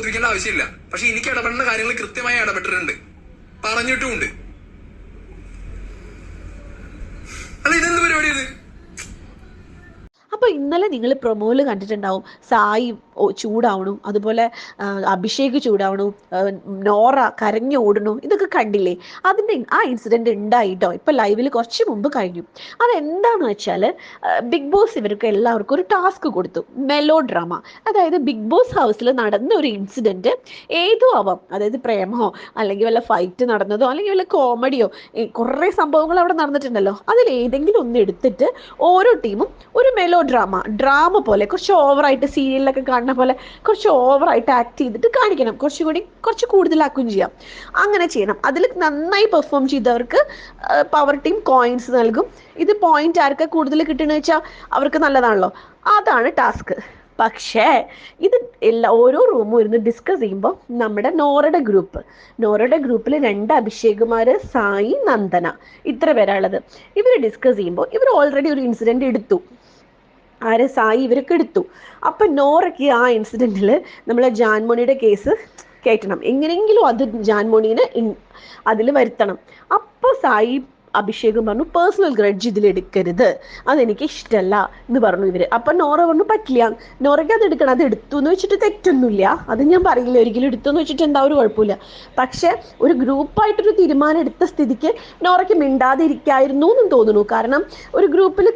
തോന്നിപ്പിക്കേണ്ട ആവശ്യമില്ല. പക്ഷെ എനിക്ക് ഇടപെടേണ്ട കാര്യങ്ങൾ കൃത്യമായി ഇടപെട്ടിട്ടുണ്ട്, പറഞ്ഞിട്ടുമുണ്ട്. അല്ല, ഇതെന്ത് പരിപാടി ഇത്? അപ്പോൾ ഇന്നലെ നിങ്ങൾ പ്രൊമോയിൽ കണ്ടിട്ടുണ്ടാവും, സായി ചൂടാവണു, അതുപോലെ അഭിഷേക് ചൂടാവണു, നോറ കരഞ്ഞു ഓടണു, ഇതൊക്കെ കണ്ടില്ലേ? അതിൻ്റെ ആ ഇൻസിഡൻറ്റ് ഉണ്ടായിട്ടോ ഇപ്പോൾ ലൈവിൽ കുറച്ച് മുമ്പ് കഴിഞ്ഞു. അതെന്താണെന്ന് വെച്ചാൽ ബിഗ് ബോസ് ഇവർക്ക് എല്ലാവർക്കും ഒരു ടാസ്ക് കൊടുത്തു, മെലോ ഡ്രാമ. അതായത് ബിഗ് ബോസ് ഹൗസിൽ നടന്ന ഒരു ഇൻസിഡൻറ്റ് ഏതോ ആവാം, അതായത് പ്രേമോ അല്ലെങ്കിൽ വല്ല ഫൈറ്റ് നടന്നതോ അല്ലെങ്കിൽ വല്ല കോമഡിയോ, കുറേ സംഭവങ്ങൾ അവിടെ നടന്നിട്ടുണ്ടല്ലോ, അതിൽ ഏതെങ്കിലും ഒന്ന് എടുത്തിട്ട് ഓരോ ടീമും ഒരു മെലോ ഡ്രാമ പോലെ കുറച്ച് ഓവറായിട്ട് സീരിയലിലൊക്കെ കാണുന്ന പോലെ കുറച്ച് ഓവറായിട്ട് ആക്ട് ചെയ്തിട്ട് കാണിക്കണം, കുറച്ച് കൂടുതലാക്കുകയും ചെയ്യാം. അങ്ങനെ ചെയ്യണം. അതിൽ നന്നായി പെർഫോം ചെയ്തവർക്ക് പവർ ടീം കോയിൻസ് നൽകും. ഇത് പോയിന്റ് ആർക്ക് കൂടുതൽ കിട്ടുന്നത് വെച്ചാൽ അവർക്ക് നല്ലതാണല്ലോ. അതാണ് ടാസ്ക്. പക്ഷേ ഇത് ഓരോ റൂമും ഇരുന്ന് ഡിസ്കസ് ചെയ്യുമ്പോൾ നമ്മുടെ നോറയുടെ ഗ്രൂപ്പിൽ 2 അഭിഷേകുമാർ, സായി, നന്ദന, ഇത്ര പേരാണുള്ളത്. ഇവർ ഡിസ്കസ് ചെയ്യുമ്പോൾ ഇവർ ഓൾറെഡി ഒരു ഇൻസിഡൻറ്റ് എടുത്തു. സായി ഇവരൊക്കെ എടുത്തു. അപ്പം നോറയ്ക്ക് ആ ഇൻസിഡൻറ്റിൽ നമ്മളെ ജാൻമോണിയുടെ കേസ് കയറ്റണം, എങ്ങനെയെങ്കിലും അത് ജാൻമോണീനെ അതിൽ വരുത്തണം. അപ്പോൾ സായി അഭിഷേകും പറഞ്ഞു, പേഴ്സണൽ ഗ്രഡ്ജ് ഇതിലെടുക്കരുത്, അതെനിക്ക് ഇഷ്ടമല്ല എന്ന് പറഞ്ഞു ഇവർ. അപ്പം നോറ പറഞ്ഞു പറ്റില്ല, നോറയ്ക്ക് അത് എടുക്കണം, അത് എടുത്തു എന്ന് വെച്ചിട്ട് തെറ്റൊന്നുമില്ല, അത് ഞാൻ പറയില്ല, ഒരിക്കലും എടുത്തു എന്ന് വെച്ചിട്ട് എന്താ ഒരു കുഴപ്പമില്ല. പക്ഷേ ഒരു ഗ്രൂപ്പായിട്ടൊരു തീരുമാനം എടുത്ത സ്ഥിതിക്ക് നോറയ്ക്ക് മിണ്ടാതിരിക്കായിരുന്നു എന്നും തോന്നുന്നു. കാരണം ഒരു ഗ്രൂപ്പിൽ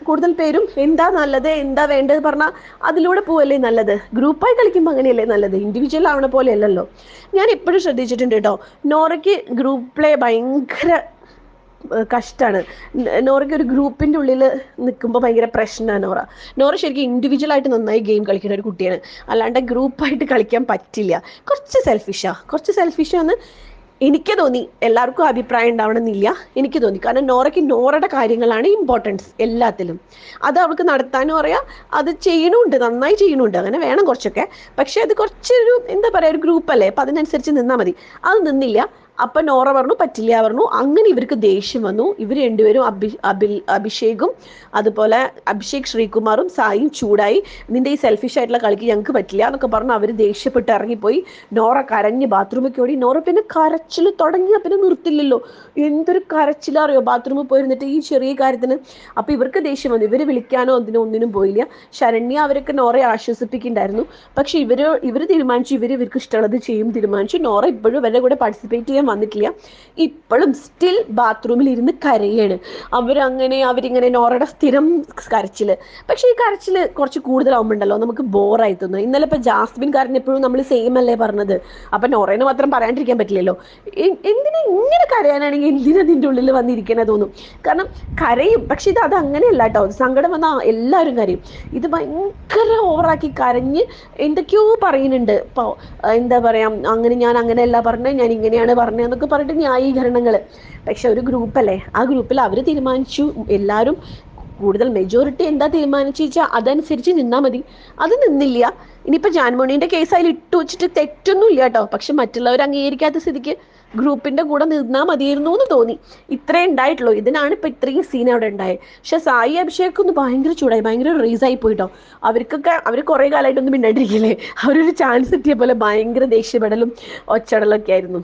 കൂടുതൽ പേരും എന്താ നല്ലത് എന്താ വേണ്ടത് പറഞ്ഞാൽ അതിലൂടെ പോവല്ലേ നല്ലത്. ഗ്രൂപ്പായി കളിക്കുമ്പോൾ അങ്ങനെയല്ലേ നല്ലത്, ഇൻഡിവിജ്വൽ ആവണ പോലെ അല്ലല്ലോ. ഞാൻ എപ്പോഴും ശ്രദ്ധിച്ചിട്ടുണ്ട് കേട്ടോ, നോറയ്ക്ക് ഗ്രൂപ്പ് പ്ലേ ഭയങ്കര കഷ്ടമാണ്. നോറയ്ക്ക് ഒരു ഗ്രൂപ്പിൻ്റെ ഉള്ളിൽ നിൽക്കുമ്പോൾ ഭയങ്കര പ്രശ്നമാണ്. നോറ ശരിക്കും ഇൻഡിവിജ്വലായിട്ട് നന്നായി ഗെയിം കളിക്കുന്ന ഒരു കുട്ടിയാണ്, അല്ലാണ്ട് ഗ്രൂപ്പായിട്ട് കളിക്കാൻ പറ്റില്ല. കുറച്ച് സെൽഫിഷാന്ന് എനിക്ക് തോന്നി. എല്ലാവർക്കും അഭിപ്രായം ഉണ്ടാവണമെന്നില്ല, എനിക്ക് തോന്നി. കാരണം നോറയ്ക്ക് നോറയുടെ കാര്യങ്ങളാണ് ഇമ്പോർട്ടൻസ് എല്ലാത്തിലും. അത് അവൾക്ക് നടത്താനും അറിയാം, അത് ചെയ്യണമുണ്ട്, നന്നായി ചെയ്യണമുണ്ട്, അങ്ങനെ വേണം കുറച്ചൊക്കെ. പക്ഷേ അത് കുറച്ചൊരു എന്താ പറയുക, ഒരു ഗ്രൂപ്പല്ലേ, അപ്പം അതിനനുസരിച്ച് നിന്നാൽ മതി. അത് നിന്നില്ല. അപ്പം നോറ പറഞ്ഞു പറ്റില്ല പറഞ്ഞു. അങ്ങനെ ഇവർക്ക് ദേഷ്യം വന്നു. ഇവർ രണ്ടുപേരും അഭിഷേകും അതുപോലെ അഭിഷേക് ശ്രീകുമാറും സായിയും ചൂടായി, നിൻ്റെ ഈ സെൽഫിഷ് ആയിട്ടുള്ള കളിക്ക് ഞങ്ങൾക്ക് പറ്റില്ല എന്നൊക്കെ പറഞ്ഞു അവർ ദേഷ്യപ്പെട്ട് ഇറങ്ങിപ്പോയി. നോറ കരഞ്ഞ് ബാത്റൂമിൽ ഓടി. നോറ പിന്നെ കരച്ചിൽ തുടങ്ങിയാൽ പിന്നെ നിർത്തില്ലല്ലോ, എന്തൊരു കരച്ചിലറിയോ ബാത്റൂമിൽ പോയിരുന്നിട്ട് ഈ ചെറിയ കാര്യത്തിന്. അപ്പോൾ ഇവർക്ക് ദേഷ്യം വന്നു. ഇവർ വിളിക്കാനോ ഒന്നിനും പോയില്ല. ശരണ്യ അവരൊക്കെ നോറയെ ആശ്വസിപ്പിക്കുന്നുണ്ടായിരുന്നു. പക്ഷെ ഇവർ തീരുമാനിച്ചു, ഇവർക്ക് ഇഷ്ടമുള്ളത് ചെയ്യും തീരുമാനിച്ചു. നോറ ഇപ്പോഴും ഇവരുടെ കൂടെ പാർട്ടിസിപ്പേറ്റ് ചെയ്യാൻ വന്നിട്ടില്ല. ഇപ്പോഴും സ്റ്റിൽ ബാത്റൂമിൽ ഇരുന്ന് കരയാണ്. അവരിങ്ങനെ നോറയുടെ സ്ഥിരം കരച്ചിൽ. പക്ഷേ ഈ കരച്ചിൽ കുറച്ച് കൂടുതലാവുമ്പോണ്ടല്ലോ നമുക്ക് ബോറായി തോന്നും. ഇന്നലെ ഇപ്പം ജാസ്മിൻ കരഞ്ഞപ്പോഴും നമ്മൾ സെയിം അല്ലേ പറഞ്ഞത്. അപ്പം നോറേനെ മാത്രം പറയാണ്ടിരിക്കാൻ പറ്റില്ലല്ലോ. എന്തിനാ ഇങ്ങനെ കരയാനാണെങ്കിൽ എന്തിനാ നിൻ്റെ ഉള്ളിൽ വന്നിരിക്കണേ തോന്നും. കാരണം കരയും, പക്ഷെ അത് അങ്ങനെയല്ല കേട്ടോ. സങ്കടം വന്നാൽ എല്ലാവരും കരയും. ഇത് ഭയങ്കര ഓവറാക്കി കരഞ്ഞ് എന്തൊക്കെയോ പറയുന്നുണ്ട്. ഇപ്പോൾ എന്താ പറയുക, ഞാൻ അങ്ങനെയല്ല പറഞ്ഞത്, ഞാൻ ഇങ്ങനെയാണ് പറഞ്ഞത് എന്നൊക്കെ പറഞ്ഞിട്ട് ന്യായീകരണങ്ങൾ. പക്ഷെ ഒരു ഗ്രൂപ്പല്ലേ, ആ ഗ്രൂപ്പിൽ അവർ തീരുമാനിച്ചു, എല്ലാവരും കൂടുതൽ മെജോറിറ്റി എന്താ തീരുമാനിച്ചു വെച്ചാൽ അതനുസരിച്ച് നിന്നാൽ മതി. അത് നിന്നില്ല. ഇനിയിപ്പോൾ ജാൻമോണീൻ്റെ കേസ് അതിൽ ഇട്ടു വെച്ചിട്ട് തെറ്റൊന്നും ഇല്ല കേട്ടോ. പക്ഷെ മറ്റുള്ളവർ അംഗീകരിക്കാത്ത സ്ഥിതിക്ക് ഗ്രൂപ്പിൻ്റെ കൂടെ നിന്നാൽ മതിയായിരുന്നു എന്ന് തോന്നി. ഇത്രേ ഉണ്ടായിട്ടുള്ളൂ. ഇതിനാണ് ഇപ്പോൾ ഇത്രയും സീൻ അവിടെ ഉണ്ടായത്. പക്ഷെ സായി അഭിഷേക് ഒന്ന് ഭയങ്കര ചൂടായി, ഭയങ്കര റീസായി പോയിട്ടോ. അവർ കുറേ കാലമായിട്ടൊന്നും മിണ്ടാണ്ടിരിക്കില്ലേ, അവരൊരു ചാൻസ് കിട്ടിയ പോലെ ഭയങ്കര ദേഷ്യപ്പെടലും ഒച്ചടലൊക്കെ ആയിരുന്നു.